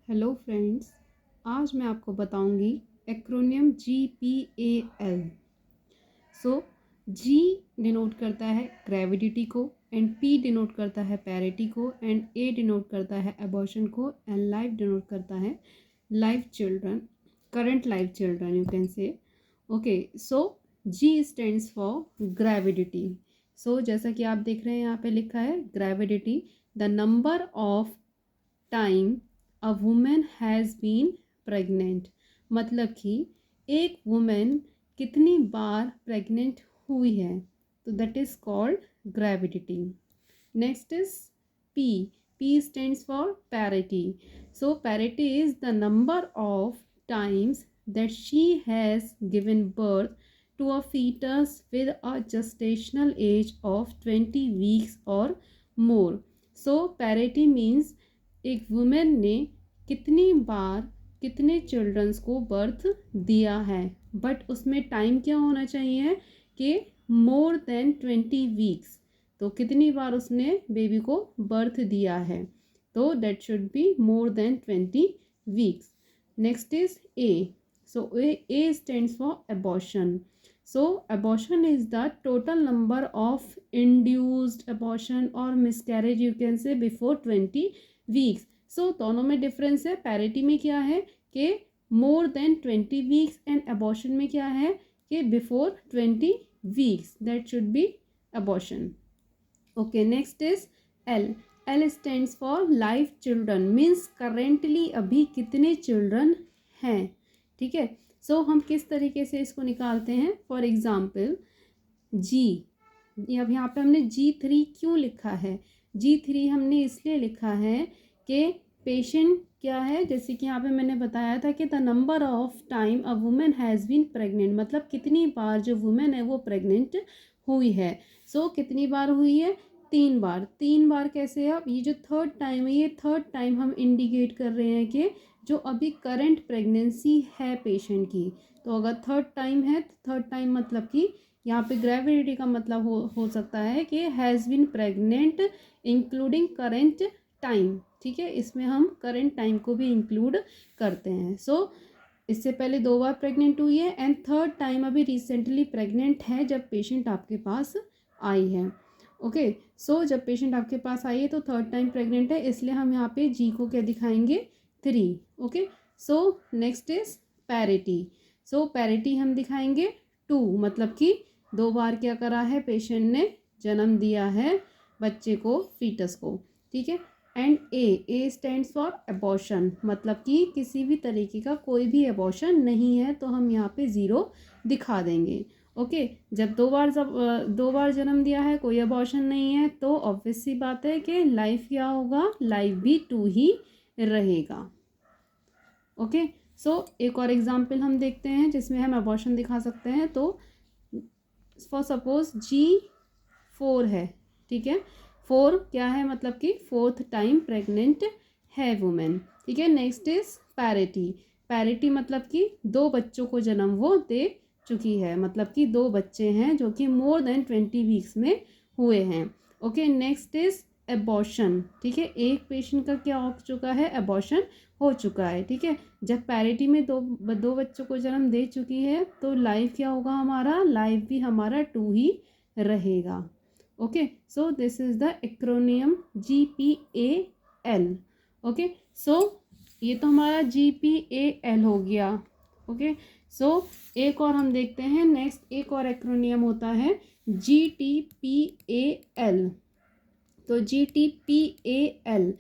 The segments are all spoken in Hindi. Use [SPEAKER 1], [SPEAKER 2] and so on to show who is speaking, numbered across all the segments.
[SPEAKER 1] हेलो फ्रेंड्स, आज मैं आपको बताऊंगी एक्रोनियम GPAL। सो जी डिनोट करता है ग्रेविडिटी को, एंड पी डिनोट करता है पैरिटी को, एंड ए डिनोट करता है अबॉर्शन को, एंड लाइफ डिनोट करता है life children, current life children you can say. Okay, so G stands for gravidity. So जैसा कि आप देख रहे हैं यहाँ पे लिखा है gravidity, the number of time a women has been pregnant. मतलब कि एक वुमेन कितनी बार प्रेग्नेंट हुई है, तो that is called gravidity. Next is P. P stands for parity. So parity is the number of times that she has given birth to a fetus with a gestational age of 20 weeks or more. So parity means एक वुमेन ने कितनी बार कितने चिल्ड्रंस को बर्थ दिया है, बट उसमें टाइम क्या होना चाहिए कि मोर देन 20 वीक्स। तो कितनी बार उसने बेबी को बर्थ दिया है, तो that should be more than 20 weeks. Next is A. So A stands for abortion. So abortion is the total number of induced abortion or miscarriage you can say before 20 weeks. So दोनों में डिफरेंस है। पैरिटी में क्या है कि more than 20 weeks, and abortion में क्या है कि before 20 weeks, that should be abortion. Okay, next is L. L stands for life children, means currently अभी कितने चिल्ड्रन हैं। ठीक है, सो हम किस तरीके से इसको निकालते हैं। फॉर एग्जाम्पल जी, अब यहाँ पे हमने G3 क्यों लिखा है। G3 हमने इसलिए लिखा है कि पेशेंट क्या है, जैसे कि यहाँ पे मैंने बताया था कि the number of time a women has been pregnant, मतलब कितनी बार जो वुमेन है वो प्रेग्नेंट हुई है। सो कितनी बार हुई है, 3 बार। 3 बार कैसे है, अब ये जो थर्ड टाइम है, ये थर्ड टाइम हम इंडिकेट कर रहे हैं कि जो अभी करंट प्रेगनेंसी है पेशेंट की। तो अगर थर्ड टाइम है तो थर्ड टाइम मतलब कि यहाँ पे ग्रेविडिटी का मतलब हो सकता है कि has been pregnant including current time. ठीक है, इसमें हम करेंट टाइम को भी इंक्लूड करते हैं। सो इससे पहले 2 बार प्रेग्नेंट हुई है, एंड थर्ड टाइम अभी रिसेंटली प्रेग्नेंट है जब पेशेंट आपके पास आई है। ओके, सो जब पेशेंट आपके पास आई है तो थर्ड टाइम प्रेग्नेंट है, इसलिए हम यहाँ पे जी को क्या दिखाएंगे, 3। Okay, so next is parity. So parity हम दिखाएंगे 2, मतलब कि 2 बार क्या करा है, पेशेंट ने जन्म दिया है बच्चे को, फीटस को। ठीक है, and A stands for abortion, मतलब कि किसी भी तरीके का कोई भी अबॉर्शन नहीं है, तो हम यहाँ पे 0 दिखा देंगे। ओके, जब 2 बार जन्म दिया है, कोई अबॉर्शन नहीं है, तो ऑब्वियस सी बात है कि लाइफ क्या होगा, लाइफ भी 2 ही रहेगा। ओके, सो एक और एग्जाम्पल हम देखते हैं जिसमें हम अबॉर्शन दिखा सकते हैं। तो फॉर सपोज G4 है। ठीक है, 4 क्या है, मतलब कि फोर्थ टाइम प्रेग्नेंट है वुमेन। ठीक है, नेक्स्ट इज पैरिटी। पैरिटी मतलब कि 2 बच्चों को जन्म वो दे चुकी है, मतलब कि 2 बच्चे हैं जो कि मोर देन 20 वीक्स में हुए हैं। Okay, next is abortion. ठीक है, एक पेशेंट का क्या हो चुका है, एबॉर्शन हो चुका है। ठीक है, जब पैरिटी में दो बच्चों को जन्म दे चुकी है, तो लाइफ क्या होगा हमारा, लाइफ भी हमारा 2 ही रहेगा। Okay, so this is the acronym GPAL। Okay, so ये तो हमारा GPAL हो गया। ओके, सो एक और हम देखते हैं, नेक्स्ट एक और एक्रोनियम होता है GTPAL। तो GTPAL,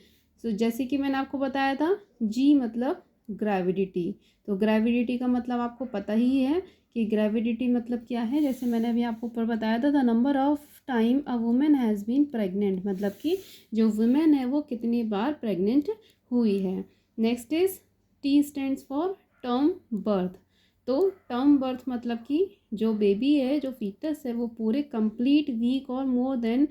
[SPEAKER 1] सो जैसे कि मैंने आपको बताया था, G मतलब ग्रेविडिटी। तो ग्रेविडिटी का मतलब आपको पता ही है कि ग्रेविडिटी मतलब क्या है। जैसे मैंने अभी आपको ऊपर बताया था, the number of time a women has been pregnant, मतलब कि जो वुमेन है वो कितनी बार प्रेग्नेंट हुई है। Next is T stands for term birth. तो टर्म बर्थ मतलब कि जो बेबी है, जो फीटस है, वो पूरे कंप्लीट वीक और मोर देन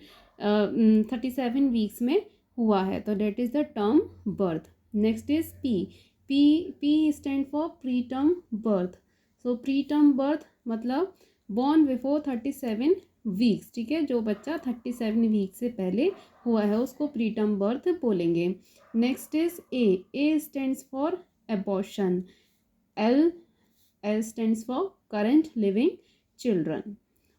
[SPEAKER 1] 37 वीक्स में हुआ है, तो that is the term birth. Next is P stand for pre term birth. So pre term birth मतलब बॉर्न बिफोर 37 वीक्स। ठीक है, जो बच्चा 37 वीक से पहले हुआ है उसको प्री टर्म बर्थ बोलेंगे। Next is A stands for abortion, L stands for current living children.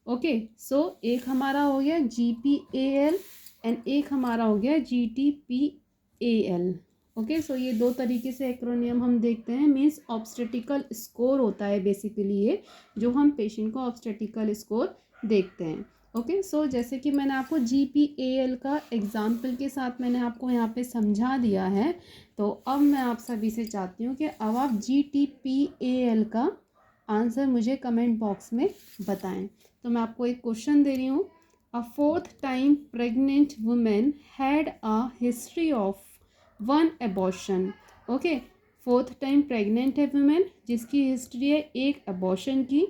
[SPEAKER 1] Okay, so एक हमारा हो गया GPAL एंड एक हमारा हो गया GTPAL। ओके, सो ये दो तरीके से एक्रोनियम हम देखते हैं। मीन्स ऑब्स्टेटिकल स्कोर होता है बेसिकली ये, जो हम पेशेंट को ऑब्स्टेटिकल स्कोर देखते हैं। ओके, सो जैसे कि मैंने आपको GPAL का एग्जाम्पल के साथ मैंने आपको यहाँ पे समझा दिया है, तो अब मैं आप सभी से चाहती हूँ कि अब आप GTPAL का आंसर मुझे कमेंट बॉक्स में बताएं। तो मैं आपको एक क्वेश्चन दे रही हूँ। अ 4th time pregnant women had a history of 1 abortion. Okay, 4th time pregnant है वुमेन, जिसकी हिस्ट्री है एक एबॉर्शन की,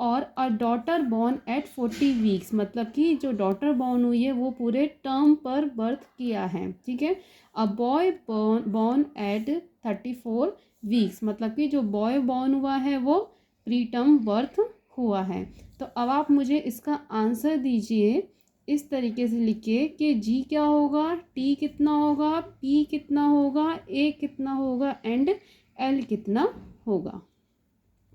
[SPEAKER 1] और a daughter born at 40 weeks, मतलब कि जो डॉटर बॉर्न हुई है वो पूरे टर्म पर बर्थ किया है। ठीक है, a boy born at 34 weeks, मतलब कि जो बॉय बॉर्न हुआ है वो प्री टर्म बर्थ हुआ है। तो अब आप मुझे इसका आंसर दीजिए इस तरीके से लिखिए कि जी क्या होगा, टी कितना होगा, पी कितना होगा, ए कितना होगा एंड एल कितना होगा।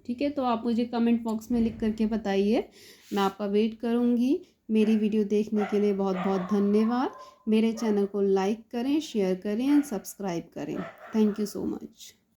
[SPEAKER 1] ठीक है, तो आप मुझे कमेंट बॉक्स में लिख करके बताइए, मैं आपका वेट करूँगी। मेरी वीडियो देखने के लिए बहुत बहुत धन्यवाद। मेरे चैनल को लाइक करें, शेयर करें एंड सब्सक्राइब करें। Thank you so much.